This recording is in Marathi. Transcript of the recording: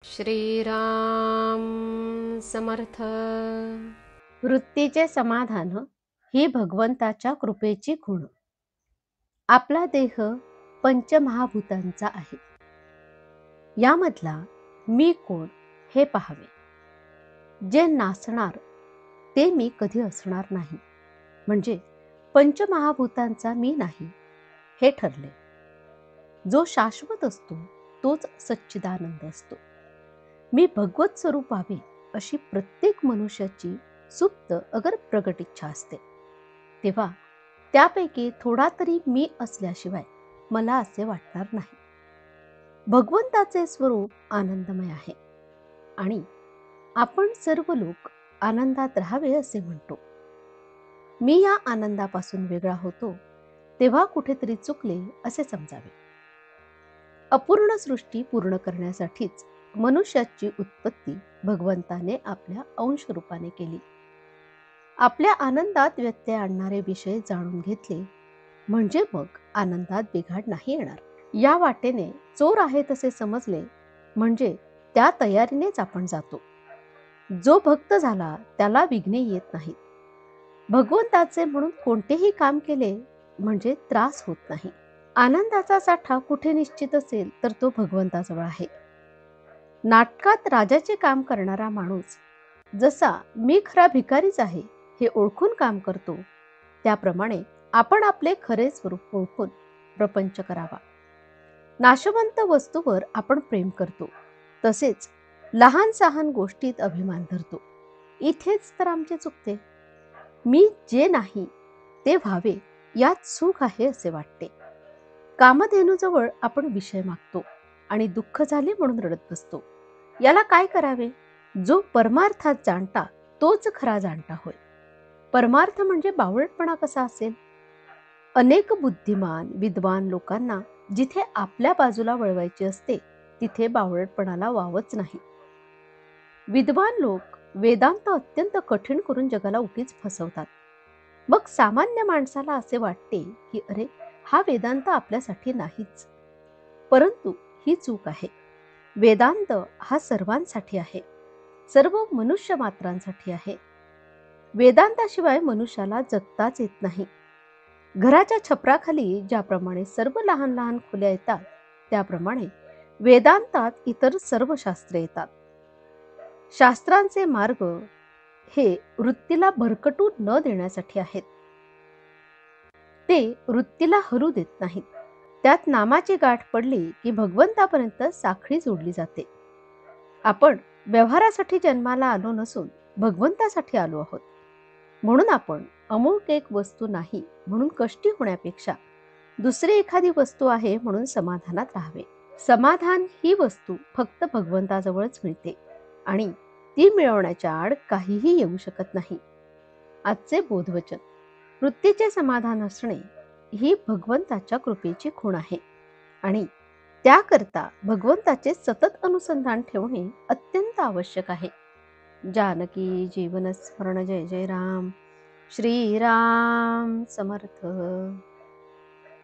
श्रीराम समर्थ। वृत्तीचे समाधान ही भगवंताच्या कृपेची खूण। आपला देह पंचमहाभूतांचा आहे. यामधला मी कोण हे पाहावे. जे नासणार ते मी कधी असणार नाही, म्हणजे पंचमहाभूतांचा मी नाही हे ठरले. जो शाश्वत असतो तोच सच्चिदानंद असतो. मी भगवत स्वरूप व्हावे अशी प्रत्येक मनुष्याची सुप्त अगर प्रगट इच्छा असते. तेव्हा त्यापैकी थोडा तरी मी असल्याशिवाय मला असे वाटणार नाही. भगवंताचे स्वरूप आनंदमय आहे आणि आपण सर्व लोक आनंदात राहावे असे म्हणतो. मी या आनंदापासून वेगळा होतो तेव्हा कुठेतरी चुकले असे समजावे. अपूर्ण सृष्टी पूर्ण करण्यासाठीच मनुष्याची उत्पत्ती भगवंताने आपल्या अंश रूपाने केली. आपल्या आनंदात व्यत्यय आणणारे विषय जाणून घेतले म्हणजे मग आनंदात बिघाड नाही येणार. या वाटेने चोर आहे तसे समजले म्हणजे त्या तयारीनेच आपण जातो. जो भक्त झाला त्याला विघ्ने येत नाहीत. भगवंताचे म्हणून कोणतेही काम केले म्हणजे त्रास होत नाही. आनंदाचा साठा कुठे निश्चित असेल तर तो भगवंताजवळ आहे. नाटकात राजाचे काम करणारा माणूस जसा मी खरा भिकारीच आहे हे ओळखून काम करतो, त्याप्रमाणे आपण आपले खरे स्वरूप ओळखून प्रपंच करावा. नाशवंत वस्तूवर आपण प्रेम करतो, तसेच लहान सहान गोष्टीत अभिमान धरतो. इथेच तर आमचे चुकते. मी जे नाही ते व्हावे यात सुख आहे असे वाटते. कामधेनूजवळ आपण विषय मागतो आणि दुःख झाले म्हणून रडत बसतो. याला काय करावे? जो परमार्थात जाणता तोच खरा जाणता होय. परमार्थ म्हणजे बावळटपणा कसा असेल? अनेक बुद्धिमान विद्वान लोकांना जिथे आपल्या बाजूला वळवायचे असते तिथे बावळटपणाला वावच नाही. विद्वान लोक वेदांत अत्यंत कठीण करून जगाला उगीच फसवतात. मग सामान्य माणसाला असे वाटते की अरे, हा वेदांत आपल्यासाठी नाहीच. परंतु ही चूक आहे. वेदांत हा सर्वांसाठी आहे, सर्व मनुष्य मात्रांसाठी आहे. वेदांताशिवाय मनुष्याला जगताच येत नाही. घराच्या छपराखाली ज्याप्रमाणे सर्व लहान लहान खोल्या येतात, त्याप्रमाणे वेदांतात इतर सर्व शास्त्रे येतात. शास्त्रांचे मार्ग हे वृत्तीला भरकटू न देण्यासाठी आहेत. ते वृत्तीला हरू देत नाहीत. त्यात नामाची गाठ पडली की भगवंतापर्यंत साखळी जोडली जाते. आपण व्यवहारासाठी जन्माला आलो नसून भगवंतासाठी आलो आहोत. म्हणून आपण अमुक एक वस्तू नाही म्हणून कष्टी होण्यापेक्षा दुसरी एखादी वस्तू आहे म्हणून समाधानात राहावे. समाधान ही वस्तू फक्त भगवंताजवळच मिळते आणि ती मिळवण्याच्या आड काहीही येऊ शकत नाही. आजचे बोधवचन: वृत्तीचे समाधान असणे ही भगवंताच्या कृपेची खूण आहे आणि त्याकरता भगवंताचे सतत अनुसंधान ठेवणे अत्यंत आवश्यक आहे. जानकी जीवन स्मरण. जय जय राम. श्रीराम समर्थ.